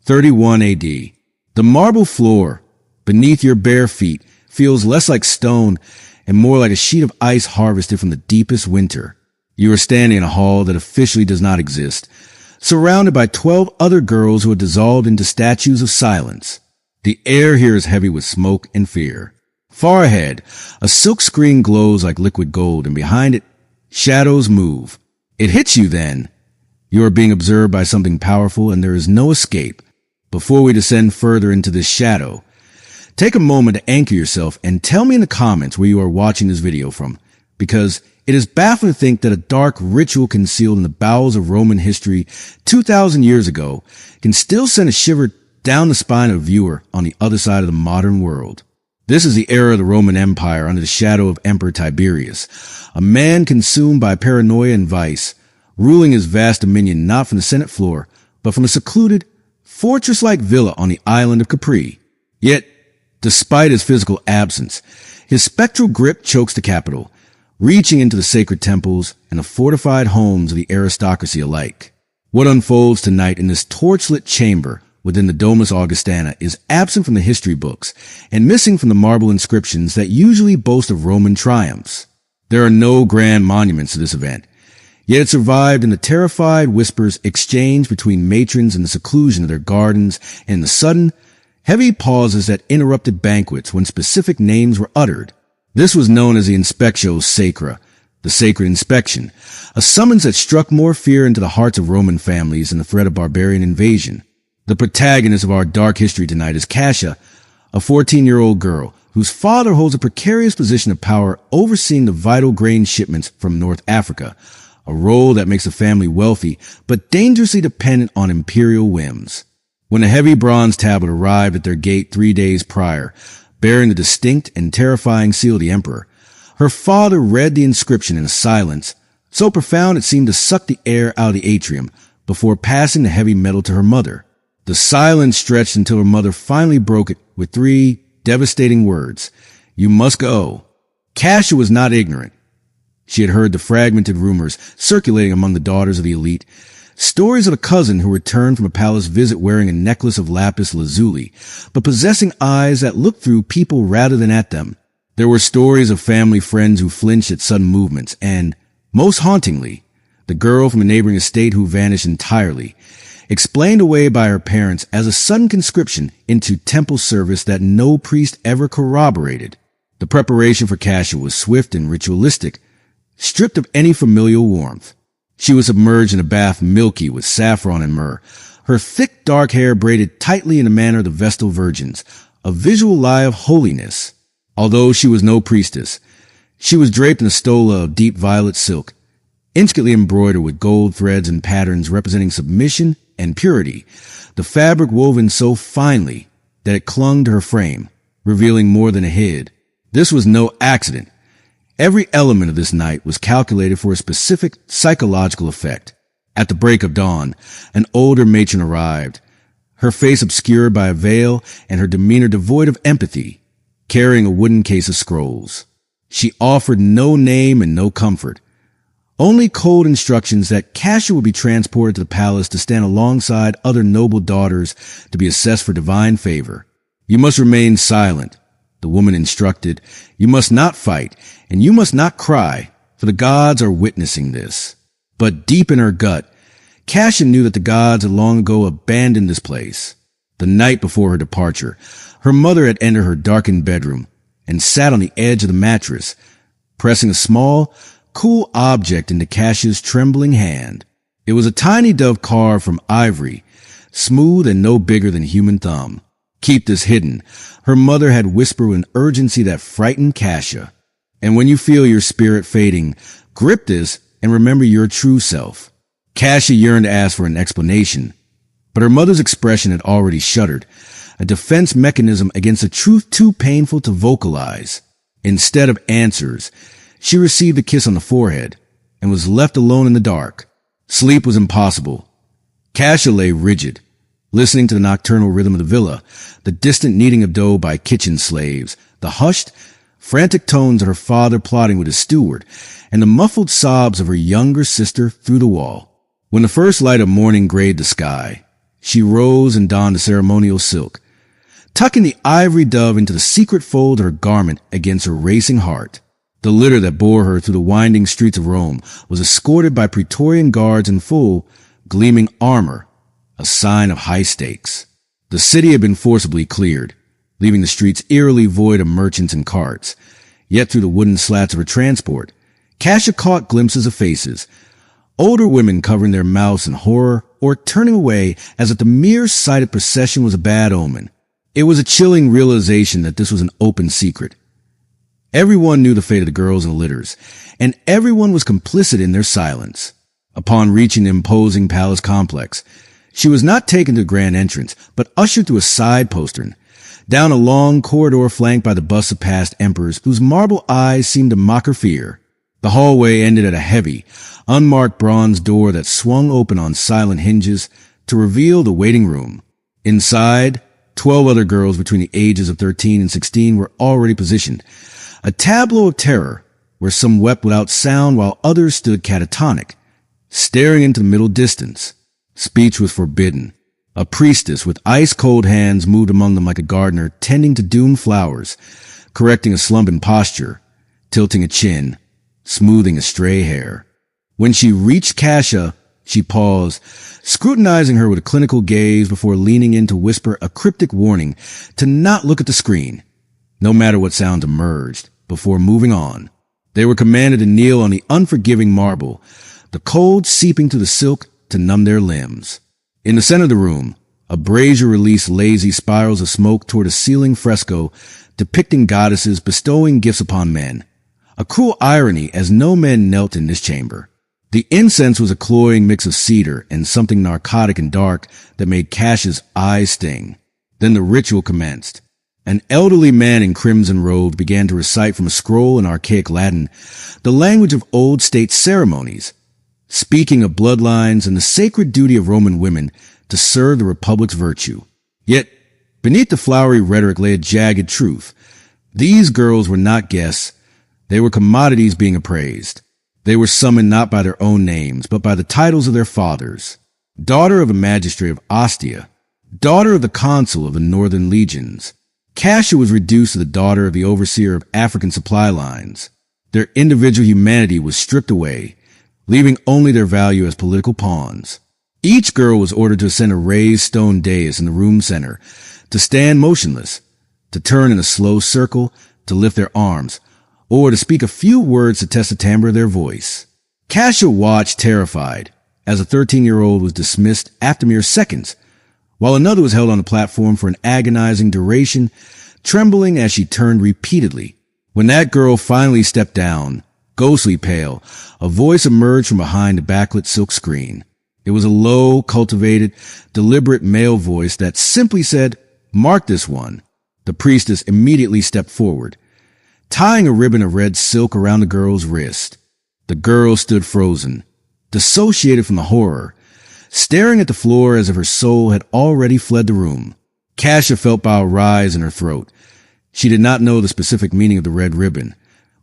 31 AD. The marble floor beneath your bare feet feels less like stone and more like a sheet of ice harvested from the deepest winter. You are standing in a hall that officially does not exist, surrounded by 12 other girls who are dissolved into statues of silence. The air here is heavy with smoke and fear. Far ahead, a silk screen glows like liquid gold, and behind it, shadows move. It hits you then. You are being observed by something powerful, and there is no escape. Before we descend further into this shadow, take a moment to anchor yourself and tell me in the comments where you are watching this video from, because it is baffling to think that a dark ritual concealed in the bowels of Roman history 2,000 years ago can still send a shiver down the spine of a viewer on the other side of the modern world. This is the era of the Roman Empire under the shadow of Emperor Tiberius, a man consumed by paranoia and vice, ruling his vast dominion not from the Senate floor, but from a secluded, fortress-like villa on the island of Capri. Yet, despite his physical absence, his spectral grip chokes the capital, reaching into the sacred temples and the fortified homes of the aristocracy alike. What unfolds tonight in this torchlit chamber within the Domus Augustana is absent from the history books and missing from the marble inscriptions that usually boast of Roman triumphs. There are no grand monuments to this event, yet it survived in the terrified whispers exchanged between matrons in the seclusion of their gardens and the sudden, heavy pauses that interrupted banquets when specific names were uttered. This was known as the Inspectio Sacra, the sacred inspection, a summons that struck more fear into the hearts of Roman families than the threat of barbarian invasion. The protagonist of our dark history tonight is Cassia, a 14-year-old girl whose father holds a precarious position of power overseeing the vital grain shipments from North Africa, a role that makes the family wealthy but dangerously dependent on imperial whims. When a heavy bronze tablet arrived at their gate 3 days prior, bearing the distinct and terrifying seal of the emperor, her father read the inscription in a silence so profound it seemed to suck the air out of the atrium before passing the heavy metal to her mother. The silence stretched until her mother finally broke it with 3 devastating words: "You must go." Cassia was not ignorant. She had heard the fragmented rumors circulating among the daughters of the elite, stories of a cousin who returned from a palace visit wearing a necklace of lapis lazuli, but possessing eyes that looked through people rather than at them. There were stories of family friends who flinched at sudden movements, and, most hauntingly, the girl from a neighboring estate who vanished entirely, explained away by her parents as a sudden conscription into temple service that no priest ever corroborated. The preparation for Cassia was swift and ritualistic, stripped of any familial warmth. She was submerged in a bath milky with saffron and myrrh, her thick dark hair braided tightly in the manner of the Vestal Virgins, a visual lie of holiness. Although she was no priestess, she was draped in a stola of deep violet silk, intricately embroidered with gold threads and patterns representing submission and purity, the fabric woven so finely that it clung to her frame, revealing more than it hid. This was no accident. Every element of this night was calculated for a specific psychological effect. At the break of dawn, an older matron arrived, her face obscured by a veil and her demeanor devoid of empathy, carrying a wooden case of scrolls. She offered no name and no comfort, only cold instructions that Cassia would be transported to the palace to stand alongside other noble daughters to be assessed for divine favor. "You must remain silent," the woman instructed. "You must not fight, and you must not cry, for the gods are witnessing this." But deep in her gut, Cassia knew that the gods had long ago abandoned this place. The night before her departure, her mother had entered her darkened bedroom and sat on the edge of the mattress, pressing a small, cool object into Cassia's trembling hand. It was a tiny dove carved from ivory, smooth and no bigger than a human thumb. "Keep this hidden," her mother had whispered with an urgency that frightened Cassia. "And when you feel your spirit fading, grip this and remember your true self." Cassia yearned to ask for an explanation, but her mother's expression had already shuddered, a defense mechanism against a truth too painful to vocalize. Instead of answers, she received a kiss on the forehead and was left alone in the dark. Sleep was impossible. Cassia lay rigid, listening to the nocturnal rhythm of the villa, the distant kneading of dough by kitchen slaves, the hushed, frantic tones of her father plotting with his steward, and the muffled sobs of her younger sister through the wall. When the first light of morning grayed the sky, She rose and donned a ceremonial silk, tucking the ivory dove into the secret fold of her garment against her racing heart. The litter that bore her through the winding streets of Rome was escorted by Praetorian guards in full, gleaming armor, a sign of high stakes. The city had been forcibly cleared, leaving the streets eerily void of merchants and carts. Yet through the wooden slats of her transport, Cassia caught glimpses of faces, older women covering their mouths in horror or turning away as if the mere sight of procession was a bad omen. It was a chilling realization that this was an open secret. Everyone knew the fate of the girls in the litters, and everyone was complicit in their silence. Upon reaching the imposing palace complex, she was not taken to the grand entrance, but ushered through a side postern, down a long corridor flanked by the busts of past emperors whose marble eyes seemed to mock her fear. The hallway ended at a heavy, unmarked bronze door that swung open on silent hinges to reveal the waiting room. Inside, 12 other girls between the ages of 13 and 16 were already positioned, a tableau of terror where some wept without sound while others stood catatonic, staring into the middle distance. Speech was forbidden. A priestess with ice-cold hands moved among them like a gardener tending to doomed flowers, correcting a slump in posture, tilting a chin, smoothing a stray hair. When she reached Cassia, she paused, scrutinizing her with a clinical gaze before leaning in to whisper a cryptic warning to not look at the screen, no matter what sounds emerged, before moving on. They were commanded to kneel on the unforgiving marble, the cold seeping through the silk to numb their limbs. In the center of the room, a brazier released lazy spirals of smoke toward a ceiling fresco depicting goddesses bestowing gifts upon men. A cruel irony as no men knelt in this chamber. The incense was a cloying mix of cedar and something narcotic and dark that made Cassia's eyes sting. Then the ritual commenced. An elderly man in crimson robe began to recite from a scroll in archaic Latin the language of old state ceremonies, speaking of bloodlines and the sacred duty of Roman women to serve the Republic's virtue. Yet, beneath the flowery rhetoric lay a jagged truth. These girls were not guests. They were commodities being appraised. They were summoned not by their own names, but by the titles of their fathers. Daughter of a magistrate of Ostia, daughter of the consul of the Northern Legions. Cassia was reduced to the daughter of the overseer of African supply lines. Their individual humanity was stripped away, leaving only their value as political pawns. Each girl was ordered to ascend a raised stone dais in the room center, to stand motionless, to turn in a slow circle, to lift their arms, or to speak a few words to test the timbre of their voice. Cassia watched terrified as a 13-year-old was dismissed after mere seconds, while another was held on the platform for an agonizing duration, trembling as she turned repeatedly. When that girl finally stepped down, ghostly pale, a voice emerged from behind the backlit silk screen. It was a low, cultivated, deliberate male voice that simply said, "Mark this one." The priestess immediately stepped forward, tying a ribbon of red silk around the girl's wrist. The girl stood frozen, dissociated from the horror, staring at the floor as if her soul had already fled the room. Cassia felt bile rise in her throat. She did not know the specific meaning of the red ribbon,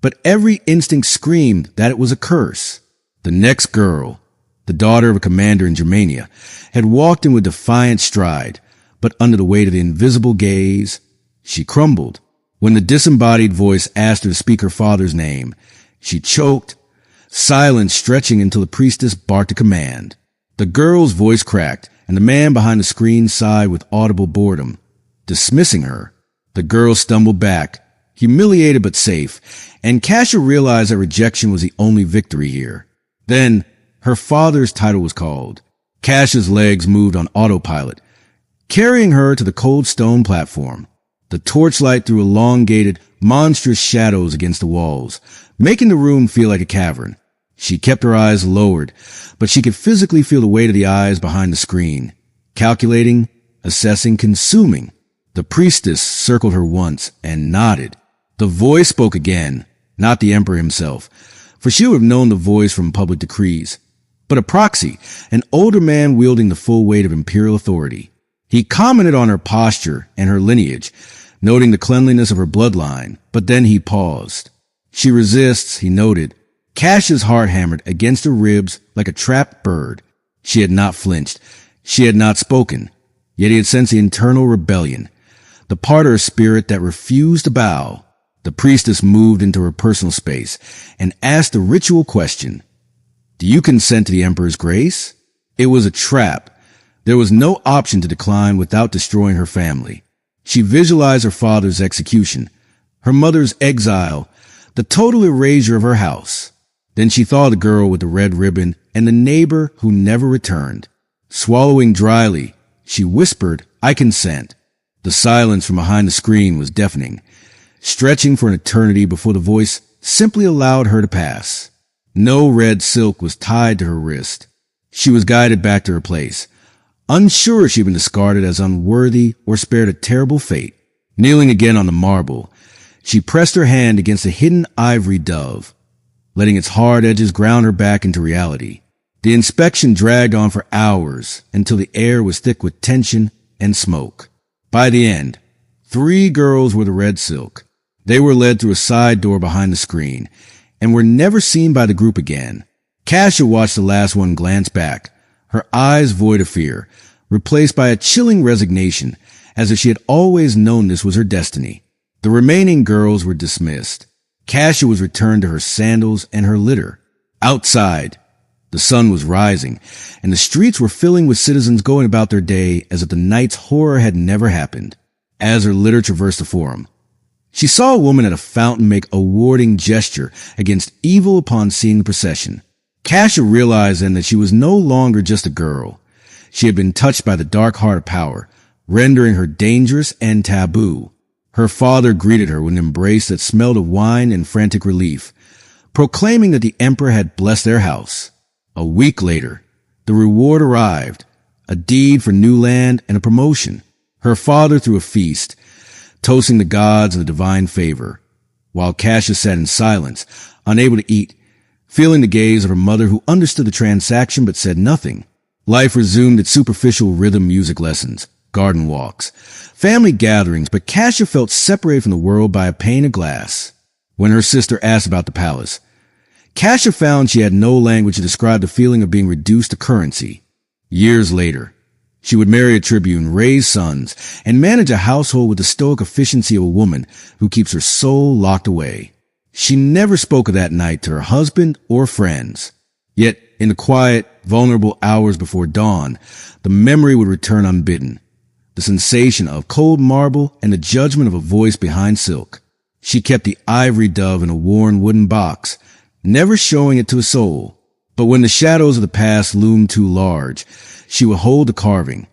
but every instinct screamed that it was a curse. The next girl, the daughter of a commander in Germania, had walked in with defiant stride, but under the weight of the invisible gaze, she crumbled. When the disembodied voice asked her to speak her father's name, she choked, silence stretching until the priestess barked a command. The girl's voice cracked, and the man behind the screen sighed with audible boredom, dismissing her. The girl stumbled back, humiliated but safe, and Cassia realized that rejection was the only victory here. Then, her father's title was called. Cassia's legs moved on autopilot, carrying her to the cold stone platform. The torchlight threw elongated, monstrous shadows against the walls, making the room feel like a cavern. She kept her eyes lowered, but she could physically feel the weight of the eyes behind the screen, calculating, assessing, consuming. The priestess circled her once and nodded. The voice spoke again, not the emperor himself, for she would have known the voice from public decrees, but a proxy, an older man wielding the full weight of imperial authority. He commented on her posture and her lineage, noting the cleanliness of her bloodline, but then he paused. She resists, he noted. Cassia's heart hammered against her ribs like a trapped bird. She had not flinched, She had not spoken, yet he had sensed the internal rebellion, the part of her spirit that refused to bow. The priestess moved into her personal space and asked the ritual question, "Do you consent to the Emperor's grace?" It was a trap. There was no option to decline without destroying her family. She visualized her father's execution, her mother's exile, the total erasure of her house. Then she thought of the girl with the red ribbon and the neighbor who never returned. Swallowing dryly, she whispered, "I consent." The silence from behind the screen was deafening, stretching for an eternity before the voice simply allowed her to pass. No red silk was tied to her wrist. She was guided back to her place, unsure she'd been discarded as unworthy or spared a terrible fate. Kneeling again on the marble, she pressed her hand against a hidden ivory dove, letting its hard edges ground her back into reality. The inspection dragged on for hours until the air was thick with tension and smoke. By the end, 3 girls wore the red silk. They were led through a side door behind the screen and were never seen by the group again. Kasia watched the last one glance back, her eyes void of fear, replaced by a chilling resignation, as if she had always known this was her destiny. The remaining girls were dismissed. Kasia was returned to her sandals and her litter. Outside, the sun was rising, and the streets were filling with citizens going about their day as if the night's horror had never happened. As her litter traversed the forum, she saw a woman at a fountain make a warding gesture against evil upon seeing the procession. Kasia realized then that she was no longer just a girl. She had been touched by the dark heart of power, rendering her dangerous and taboo. Her father greeted her with an embrace that smelled of wine and frantic relief, proclaiming that the emperor had blessed their house. A week later, the reward arrived, a deed for new land and a promotion. Her father threw a feast, toasting the gods and the divine favor, while Kasia sat in silence, unable to eat, feeling the gaze of her mother who understood the transaction but said nothing. Life resumed its superficial rhythm music lessons, garden walks, family gatherings, but Kasia felt separated from the world by a pane of glass. When her sister asked about the palace, Kasia found she had no language to describe the feeling of being reduced to currency. Years later, she would marry a tribune, raise sons, and manage a household with the stoic efficiency of a woman who keeps her soul locked away. She never spoke of that night to her husband or friends. Yet, in the quiet, vulnerable hours before dawn, the memory would return unbidden. The sensation of cold marble and the judgment of a voice behind silk. She kept the ivory dove in a worn wooden box, never showing it to a soul. But when the shadows of the past loomed too large, she would hold the carving,